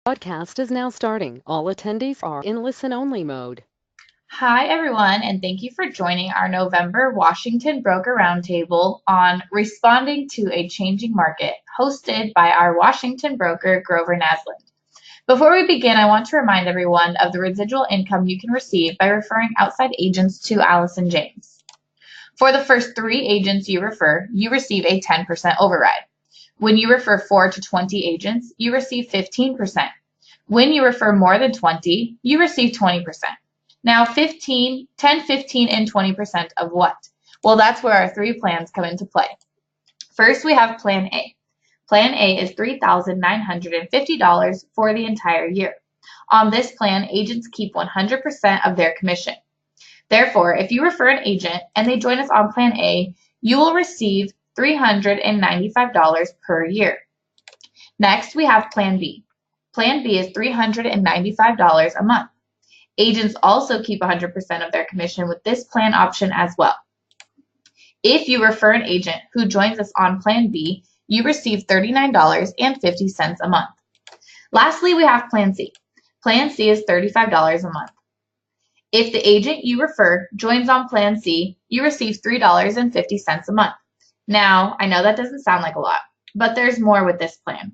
Broadcast is now starting. All attendees are in listen-only mode. Hi, everyone, and thank you for joining our November Washington Broker Roundtable on Responding to a Changing Market, hosted by our Washington broker, Grover Naslund. Before we begin, I want to remind everyone of the residual income you can receive by referring outside agents to Allison James. For the first 3 agents you refer, you receive a 10% override. When you refer 4 to 20 agents, you receive 15%. When you refer more than 20, you receive 20%. Now 15, 10, 15, and 20% of what? Well, that's where our 3 plans come into play. First, we have Plan A. Plan A is $3,950 for the entire year. On this plan, agents keep 100% of their commission. Therefore, if you refer an agent and they join us on Plan A, you will receive $395 per year. Next, we have Plan B. Plan B is $395 a month. Agents also keep 100% of their commission with this plan option as well. If you refer an agent who joins us on Plan B, you receive $39.50 a month. Lastly, we have Plan C. Plan C is $35 a month. If the agent you refer joins on Plan C, you receive $3.50 a month. Now, I know that doesn't sound like a lot, but there's more with this plan.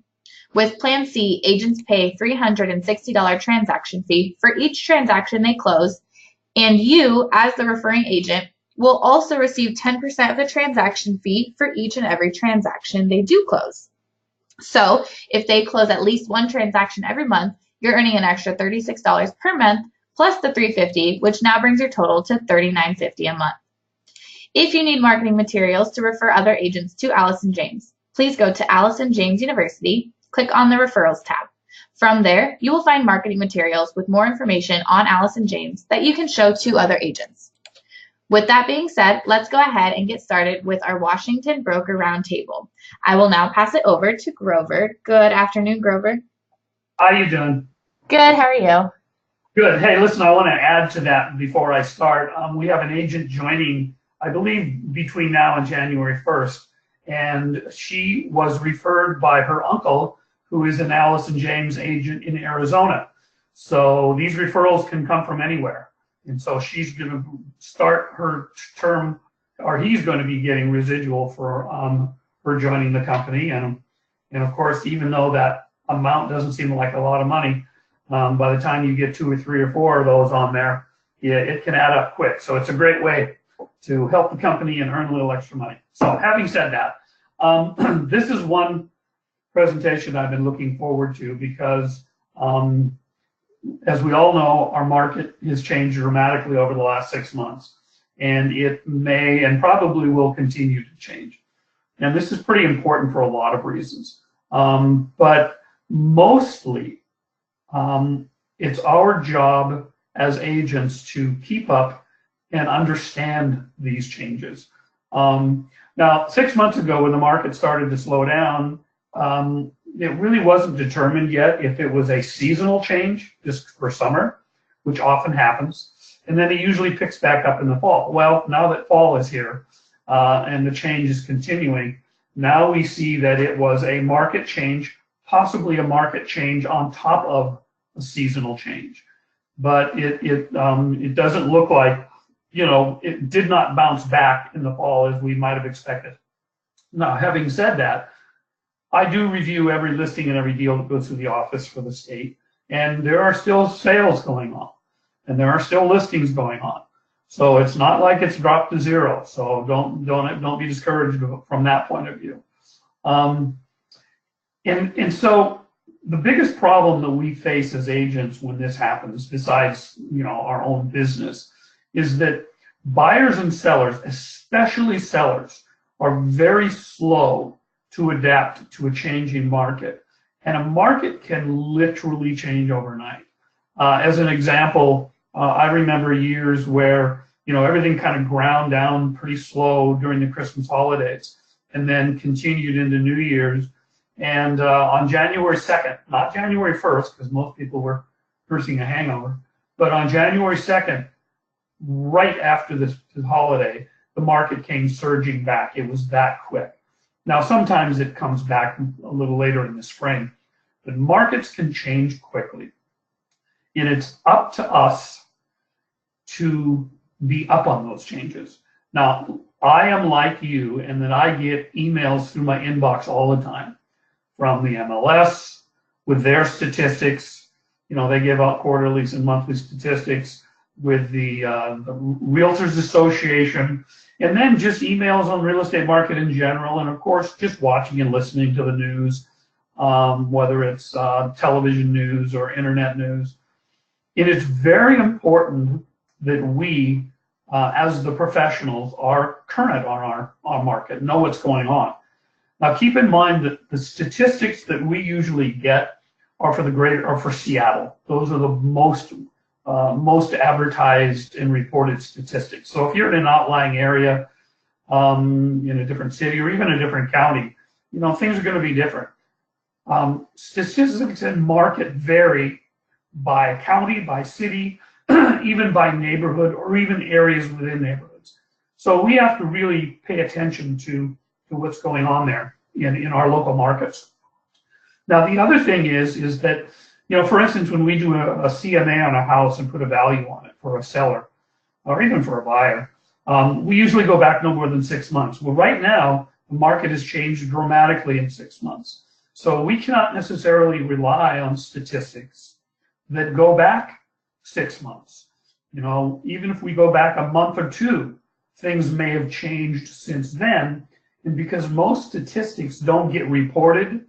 With Plan C, agents pay a $360 transaction fee for each transaction they close, and you, as the referring agent, will also receive 10% of the transaction fee for each and every transaction they do close. So, if they close at least 1 transaction every month, you're earning an extra $36 per month plus the $350, which now brings your total to $39.50 a month. If you need marketing materials to refer other agents to Allison James, please go to Allison James University. Click on the Referrals tab. From there, you will find marketing materials with more information on Allison James that you can show to other agents. With that being said, let's go ahead and get started with our Washington Broker Roundtable. I will now pass it over to Grover. Good afternoon, Grover. How you doing? Good, how are you? Good. Hey, listen, I want to add to that before I start. We have an agent joining, I believe, between now and January 1st, and she was referred by her uncle, who is an Allison James agent in Arizona. So these referrals can come from anywhere. And so she's going to start her term, or he's going to be getting residual for her joining the company. And of course, even though that amount doesn't seem like a lot of money, by the time you get 2 or 3 or 4 of those on there, yeah, it can add up quick. So it's a great way to help the company and earn a little extra money. So having said that, this is one presentation I've been looking forward to because, as we all know, our market has changed dramatically over the last 6 months, and it may and probably will continue to change. And this is pretty important for a lot of reasons, but mostly it's our job as agents to keep up and understand these changes. Now, 6 months ago, when the market started to slow down, it really wasn't determined yet if it was a seasonal change just for summer, which often happens, and then it usually picks back up in the fall. Well, now that fall is here and the change is continuing, now we see that it was a market change, possibly a market change on top of a seasonal change. But it doesn't look like, it did not bounce back in the fall as we might have expected. Now, having said that, I do review every listing and every deal that goes through the office for the state, and there are still sales going on, and there are still listings going on. So it's not like it's dropped to zero. So don't be discouraged from that point of view. And so the biggest problem that we face as agents when this happens, besides our own business, is that buyers and sellers, especially sellers, are very slow to adapt to a changing market. And a market can literally change overnight. As an example, I remember years where everything kind of ground down pretty slow during the Christmas holidays and then continued into New Year's. And on January 2nd, not January 1st, because most people were nursing a hangover, but on January 2nd, right after this holiday, the market came surging back. It was that quick. Now, sometimes it comes back a little later in the spring, But markets can change quickly. And it's up to us to be up on those changes. Now, I am like you in that I get emails through my inbox all the time from the MLS with their statistics. You know, they give out quarterly and monthly statistics with the Realtors Association, and then just emails on real estate market in general, and of course, just watching and listening to the news, whether it's television news or internet news. It is very important that we, as the professionals, are current on our market, know what's going on. Now, keep in mind that the statistics that we usually get are for Seattle. Those are the most advertised and reported statistics. So if you're in an outlying area, in a different city or even a different county, you know, things are going to be different. Statistics and market vary by county, by city, even by neighborhood, or even areas within neighborhoods. So we have to really pay attention to what's going on there in our local markets. Now, the other thing is that, you know, for instance, when we do a CMA on a house and put a value on it for a seller, or even for a buyer, we usually go back no more than 6 months. Well, right now, the market has changed dramatically in 6 months. So we cannot necessarily rely on statistics that go back 6 months. You know, even if we go back a month or two, things may have changed since then. And because most statistics don't get reported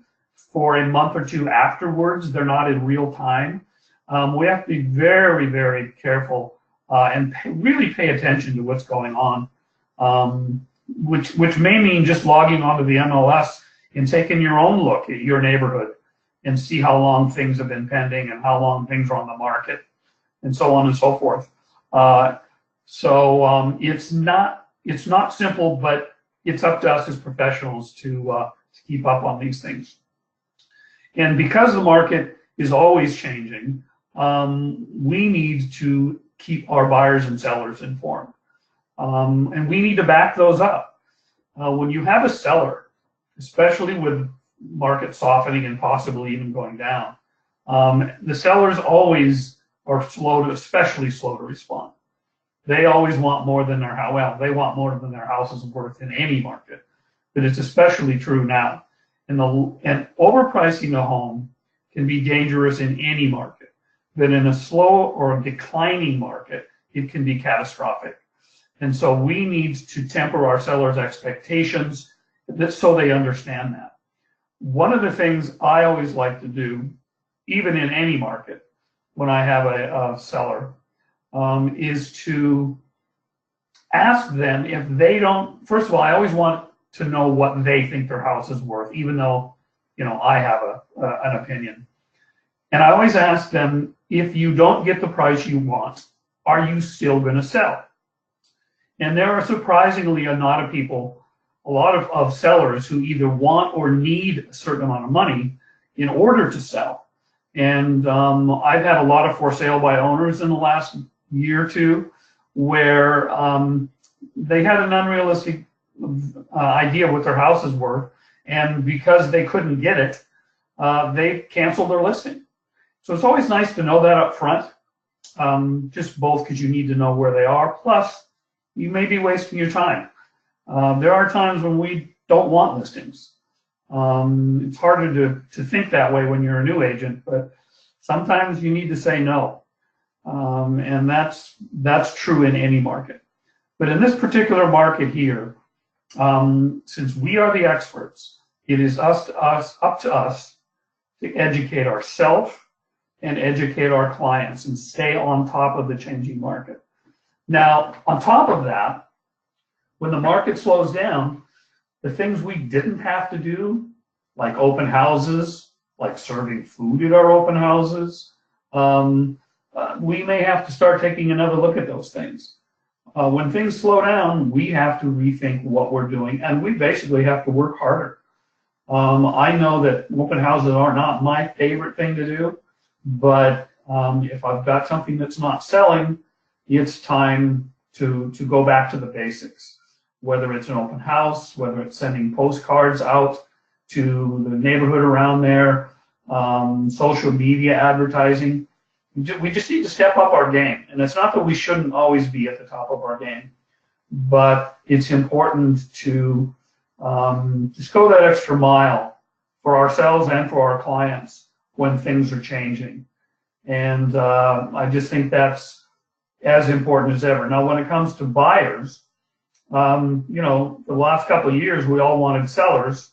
for a month or two afterwards, they're not in real time. We have to be very, very careful and really pay attention to what's going on, which may mean just logging onto the MLS and taking your own look at your neighborhood and see how long things have been pending and how long things are on the market and so on and so forth. It's not simple, but it's up to us as professionals to keep up on these things. And because the market is always changing, we need to keep our buyers and sellers informed. And we need to back those up. When you have a seller, especially with market softening and possibly even going down, the sellers always are especially slow to respond. They always want more than they want more than their house is worth in any market, but it's especially true now. And overpricing a home can be dangerous in any market, but in a slow or a declining market, it can be catastrophic. And so we need to temper our sellers' expectations so they understand that. One of the things I always like to do, even in any market, when I have a seller, is to ask them if they don't. First of all, I always want to know what they think their house is worth, even though, you know, I have an opinion. And I always ask them, if you don't get the price you want, are you still going to sell? And there are surprisingly a lot of sellers who either want or need a certain amount of money in order to sell. And I've had a lot of for sale by owners in the last year or two where they had an unrealistic idea what their house is worth, and because they couldn't get it, they canceled their listing. So it's always nice to know that up front, just both because you need to know where they are, plus you may be wasting your time. There are times when we don't want listings. It's harder to think that way when you're a new agent, but sometimes you need to say no. And that's true in any market. But in this particular market here, since we are the experts, it is up to us to educate ourselves and educate our clients and stay on top of the changing market. Now, on top of that, when the market slows down, the things we didn't have to do, like open houses, like serving food at our open houses, we may have to start taking another look at those things. When things slow down, we have to rethink what we're doing, and we basically have to work harder. I know that open houses are not my favorite thing to do, but if I've got something that's not selling, it's time to go back to the basics. Whether it's an open house, whether it's sending postcards out to the neighborhood around there, social media advertising. We just need to step up our game. And it's not that we shouldn't always be at the top of our game, but it's important to just go that extra mile for ourselves and for our clients when things are changing. And I just think that's as important as ever. Now, when it comes to buyers, the last couple of years, we all wanted sellers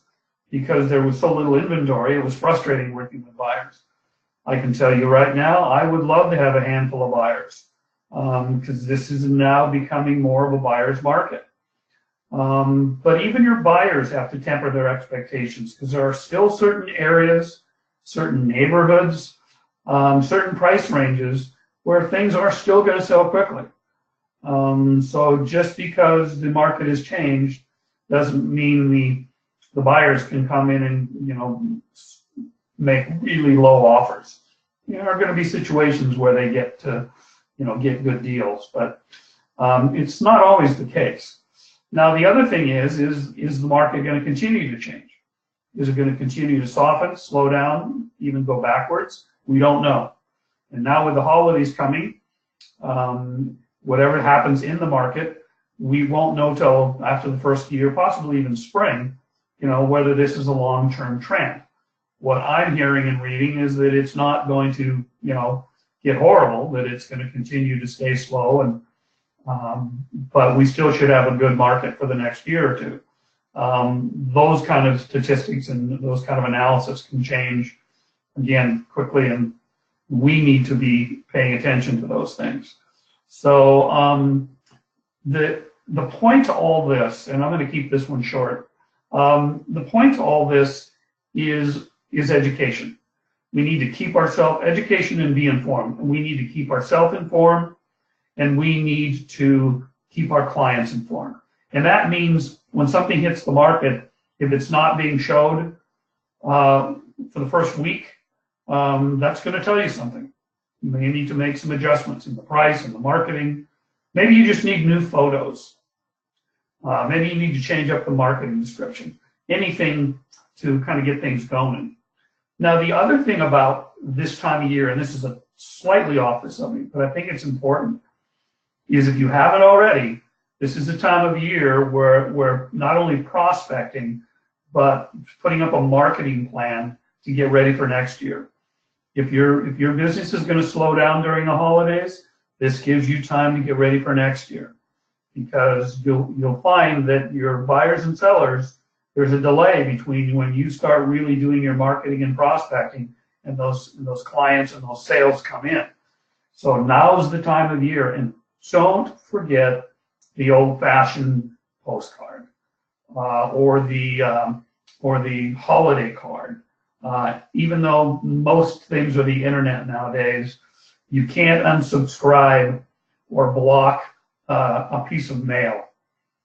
because there was so little inventory. It was frustrating working with buyers. I can tell you right now, I would love to have a handful of buyers because this is now becoming more of a buyer's market. But even your buyers have to temper their expectations because there are still certain areas, certain neighborhoods, certain price ranges where things are still going to sell quickly. So just because the market has changed doesn't mean the buyers can come in and, make really low offers. There are going to be situations where they get to, get good deals, but it's not always the case. Now, the other thing is the market going to continue to change? Is it going to continue to soften, slow down, even go backwards? We don't know. And now with the holidays coming, whatever happens in the market, we won't know till after the first year, possibly even spring, whether this is a long-term trend. What I'm hearing and reading is that it's not going to, get horrible, that it's going to continue to stay slow, and but we still should have a good market for the next year or two. Those kind of statistics and those kind of analysis can change again quickly, and we need to be paying attention to those things. So the point to all this, and I'm going to keep this one short. The point to all this is education. We need to keep ourselves education and be informed. And we need to keep ourselves informed, and we need to keep our clients informed. And that means when something hits the market, if it's not being showed for the first week, that's going to tell you something. You may need to make some adjustments in the price and the marketing. Maybe you just need new photos. Maybe you need to change up the marketing description. Anything to kind of get things going. Now, the other thing about this time of year, and this is a slightly off the subject, but I think it's important, is if you haven't already, this is the time of year where not only prospecting, but putting up a marketing plan to get ready for next year. If your business is going to slow down during the holidays, this gives you time to get ready for next year, because you'll find that your buyers and sellers, there's a delay between when you start really doing your marketing and prospecting and those clients and those sales come in. So now's the time of year, and don't forget the old-fashioned postcard or the holiday card. Even though most things are the internet nowadays, you can't unsubscribe or block a piece of mail.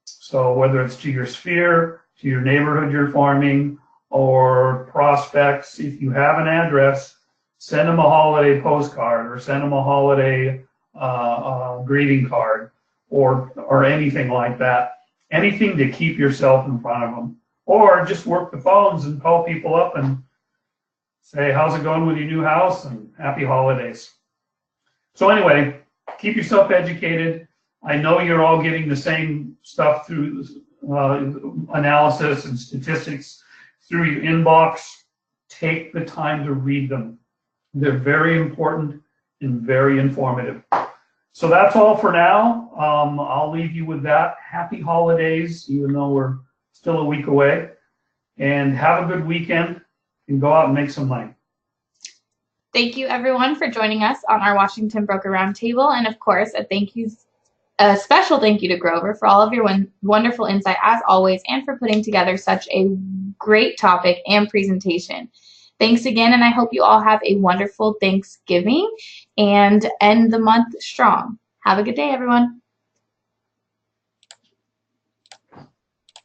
So whether it's to your sphere, to your neighborhood you're farming, or prospects, if you have an address, send them a holiday postcard or send them a holiday greeting card or anything like that. Anything to keep yourself in front of them. Or just work the phones and call people up and say, how's it going with your new house, and happy holidays. So anyway, keep yourself educated. I know you're all getting the same stuff through analysis and statistics through your inbox. Take the time to read them. They're very important and very informative. So that's all for now. I'll leave you with that. Happy holidays, even though we're still a week away. And have a good weekend and go out and make some money. Thank you, everyone, for joining us on our Washington Broker Roundtable. And of course, a special thank you to Grover for all of your wonderful insight, as always, and for putting together such a great topic and presentation. Thanks again, and I hope you all have a wonderful Thanksgiving and end the month strong. Have a good day, everyone.